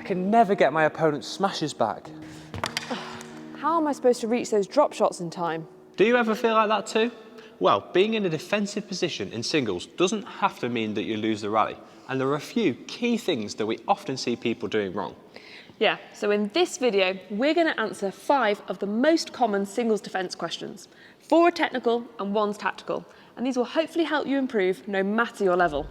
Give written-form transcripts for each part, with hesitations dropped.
can never get my opponent's smashes back. How am I supposed to reach those drop shots in time? Do you ever feel like that too? Well, being in a defensive position in singles doesn't have to mean that you lose the rally. And there are a few key things that we often see people doing wrong. Yeah, so in this video, we're going to answer 5 of the most common singles defence questions. 4 are technical and 1's tactical, and these will hopefully help you improve no matter your level.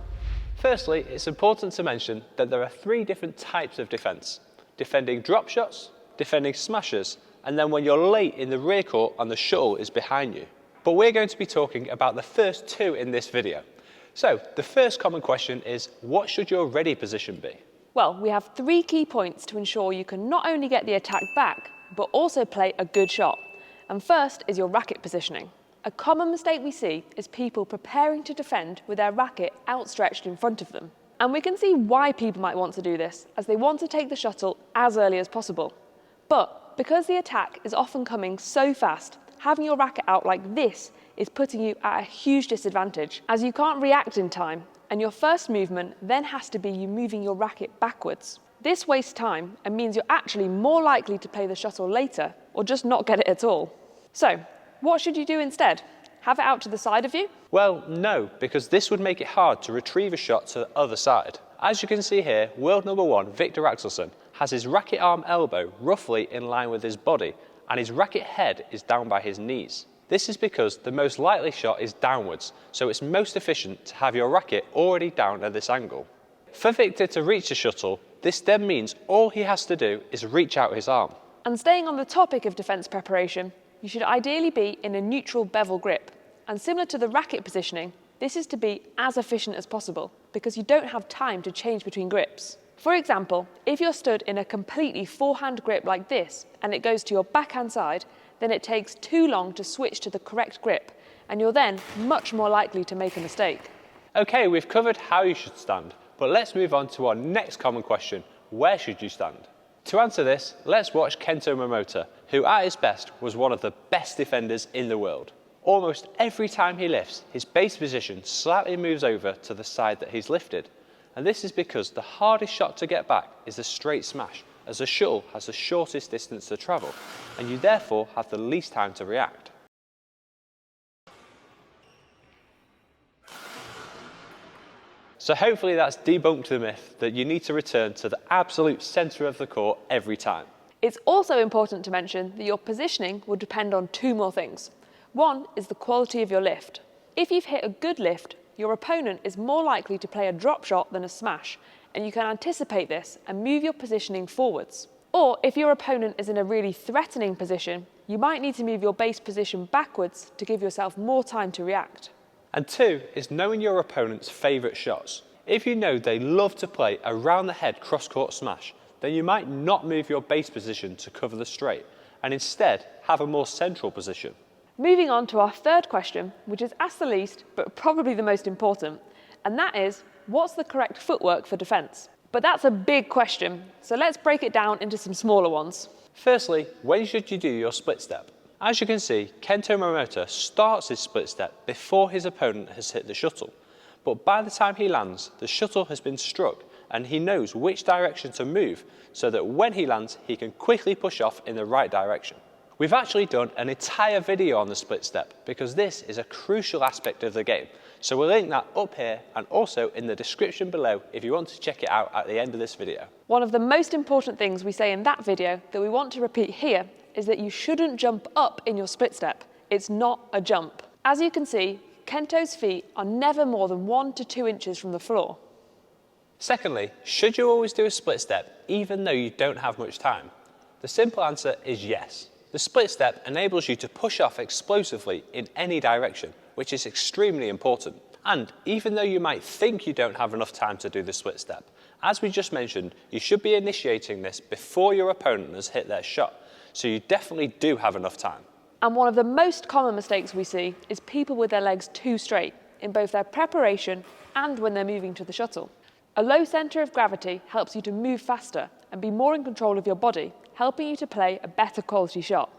Firstly, it's important to mention that there are 3 different types of defence. Defending drop shots, defending smashers, and then when you're late in the rear court and the shuttle is behind you. But we're going to be talking about the first 2 in this video. So, the first common question is, what should your ready position be? Well, we have 3 key points to ensure you can not only get the attack back, but also play a good shot. And first is your racket positioning. A common mistake we see is people preparing to defend with their racket outstretched in front of them. And we can see why people might want to do this, as they want to take the shuttle as early as possible. But because the attack is often coming so fast, having your racket out like this is putting you at a huge disadvantage, as you can't react in time, and your first movement then has to be you moving your racket backwards. This wastes time and means you're actually more likely to play the shuttle later or just not get it at all. So, what should you do instead? Have it out to the side of you? Well, no, because this would make it hard to retrieve a shot to the other side. As you can see here, world number 1, Viktor Axelsen, has his racket arm elbow roughly in line with his body, and his racket head is down by his knees. This is because the most likely shot is downwards, so it's most efficient to have your racket already down at this angle. For Viktor to reach the shuttle, this then means all he has to do is reach out his arm. And staying on the topic of defence preparation, you should ideally be in a neutral bevel grip. And similar to the racket positioning, this is to be as efficient as possible, because you don't have time to change between grips. For example, if you're stood in a completely forehand grip like this, and it goes to your backhand side, then it takes too long to switch to the correct grip, and you're then much more likely to make a mistake. Okay, we've covered how you should stand, but let's move on to our next common question, where should you stand? To answer this, let's watch Kento Momota, who at his best was one of the best defenders in the world. Almost every time he lifts, his base position slightly moves over to the side that he's lifted. And this is because the hardest shot to get back is a straight smash, as the shuttle has the shortest distance to travel, and you therefore have the least time to react. So hopefully that's debunked the myth that you need to return to the absolute centre of the court every time. It's also important to mention that your positioning will depend on 2 more things. 1 is the quality of your lift. If you've hit a good lift, your opponent is more likely to play a drop shot than a smash, and you can anticipate this and move your positioning forwards. Or if your opponent is in a really threatening position, you might need to move your base position backwards to give yourself more time to react. And 2 is knowing your opponent's favourite shots. If you know they love to play a round the head cross-court smash, then you might not move your base position to cover the straight, and instead have a more central position. Moving on to our 3rd question, which is asked the least, but probably the most important, and that is, what's the correct footwork for defence? But that's a big question, so let's break it down into some smaller ones. Firstly, when should you do your split step? As you can see, Kento Momota starts his split step before his opponent has hit the shuttle. But by the time he lands, the shuttle has been struck and he knows which direction to move so that when he lands, he can quickly push off in the right direction. We've actually done an entire video on the split step because this is a crucial aspect of the game. So we'll link that up here and also in the description below if you want to check it out at the end of this video. One of the most important things we say in that video that we want to repeat here is that you shouldn't jump up in your split step. It's not a jump. As you can see, Kento's feet are never more than 1 to 2 inches from the floor. Secondly, should you always do a split step even though you don't have much time? The simple answer is yes. The split step enables you to push off explosively in any direction, which is extremely important. And even though you might think you don't have enough time to do the split step, as we just mentioned, you should be initiating this before your opponent has hit their shot, so you definitely do have enough time. And one of the most common mistakes we see is people with their legs too straight in both their preparation and when they're moving to the shuttle. A low centre of gravity helps you to move faster and be more in control of your body, helping you to play a better quality shot.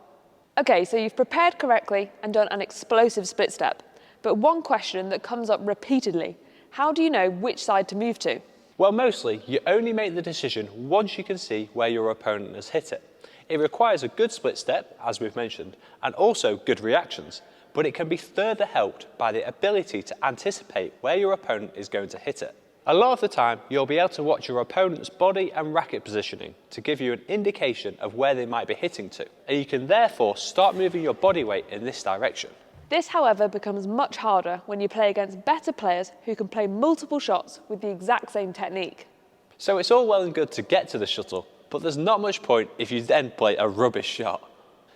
Okay, so you've prepared correctly and done an explosive split step. But one question that comes up repeatedly, how do you know which side to move to? Well, mostly, you only make the decision once you can see where your opponent has hit it. It requires a good split step, as we've mentioned, and also good reactions, but it can be further helped by the ability to anticipate where your opponent is going to hit it. A lot of the time, you'll be able to watch your opponent's body and racket positioning to give you an indication of where they might be hitting to, and you can therefore start moving your body weight in this direction. This, however, becomes much harder when you play against better players who can play multiple shots with the exact same technique. So it's all well and good to get to the shuttle, but there's not much point if you then play a rubbish shot.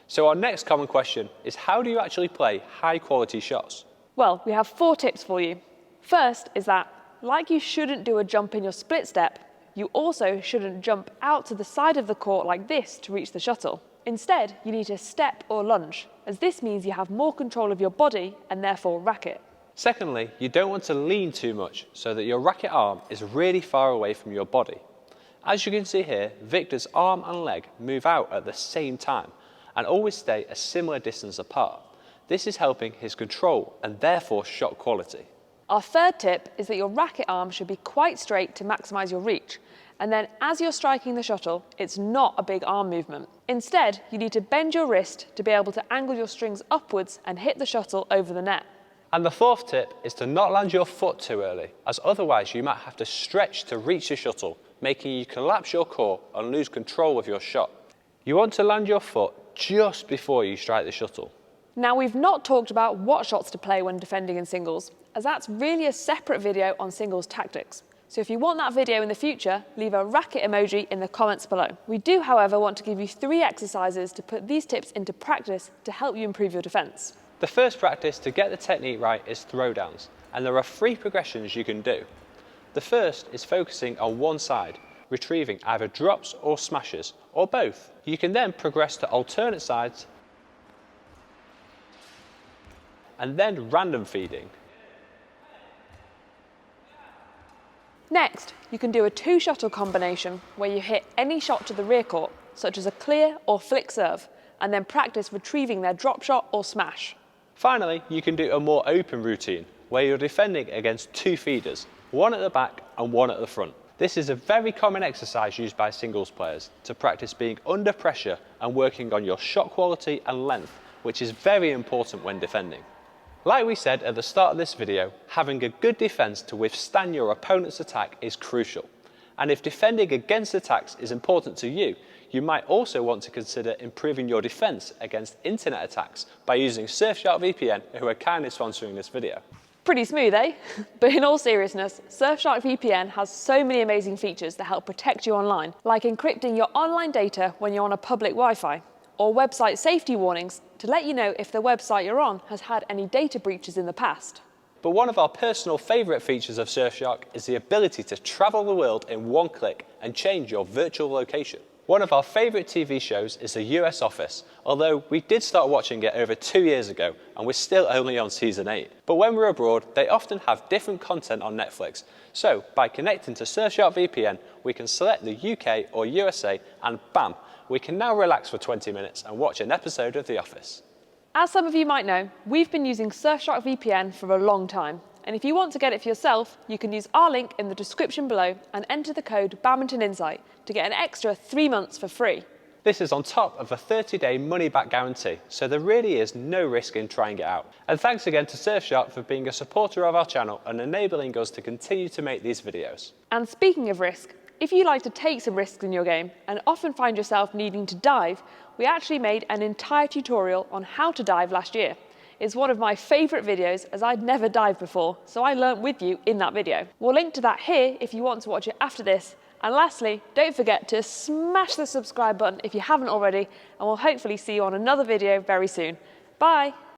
So our next common question is, how do you actually play high quality shots? Well, we have 4 tips for you. First is that, like you shouldn't do a jump in your split step, you also shouldn't jump out to the side of the court like this to reach the shuttle. Instead, you need to step or lunge, as this means you have more control of your body and therefore racket. Secondly, you don't want to lean too much so that your racket arm is really far away from your body. As you can see here, Victor's arm and leg move out at the same time and always stay a similar distance apart. This is helping his control and therefore shot quality. Our third tip is that your racket arm should be quite straight to maximise your reach, and then as you're striking the shuttle, it's not a big arm movement. Instead, you need to bend your wrist to be able to angle your strings upwards and hit the shuttle over the net. And the fourth tip is to not land your foot too early, as otherwise you might have to stretch to reach the shuttle, making you collapse your core and lose control of your shot. You want to land your foot just before you strike the shuttle. Now, we've not talked about what shots to play when defending in singles, as that's really a separate video on singles tactics. So if you want that video in the future, leave a racket emoji in the comments below. We do, however, want to give you 3 exercises to put these tips into practice to help you improve your defence. The first practice to get the technique right is throwdowns, and there are 3 progressions you can do. The first is focusing on one side, retrieving either drops or smashes, or both. You can then progress to alternate sides, and then random feeding. Next, you can do a 2 shuttle combination where you hit any shot to the rear court, such as a clear or flick serve, and then practice retrieving their drop shot or smash. Finally, you can do a more open routine where you're defending against 2 feeders, one at the back and one at the front. This is a very common exercise used by singles players to practice being under pressure and working on your shot quality and length, which is very important when defending. Like we said at the start of this video, having a good defence to withstand your opponent's attack is crucial. And if defending against attacks is important to you, you might also want to consider improving your defence against internet attacks by using Surfshark VPN, who are kindly sponsoring this video. Pretty smooth, eh? But in all seriousness, Surfshark VPN has so many amazing features that help protect you online, like encrypting your online data when you're on a public Wi-Fi, or website safety warnings to let you know if the website you're on has had any data breaches in the past. But one of our personal favourite features of Surfshark is the ability to travel the world in one click and change your virtual location. One of our favourite TV shows is The US Office, although we did start watching it over 2 years ago and we're still only on season 8. But when we're abroad, they often have different content on Netflix. So by connecting to Surfshark VPN, we can select the UK or USA and bam, we can now relax for 20 minutes and watch an episode of The Office. As some of you might know, we've been using Surfshark VPN for a long time. And if you want to get it for yourself, you can use our link in the description below and enter the code BadmintonInsight to get an extra 3 months for free. This is on top of a 30-day money-back guarantee, so there really is no risk in trying it out. And thanks again to Surfshark for being a supporter of our channel and enabling us to continue to make these videos. And speaking of risk, if you like to take some risks in your game and often find yourself needing to dive, we actually made an entire tutorial on how to dive last year. It's one of my favourite videos as I'd never dived before, so I learnt with you in that video. We'll link to that here if you want to watch it after this. And lastly, don't forget to smash the subscribe button if you haven't already, and we'll hopefully see you on another video very soon. Bye!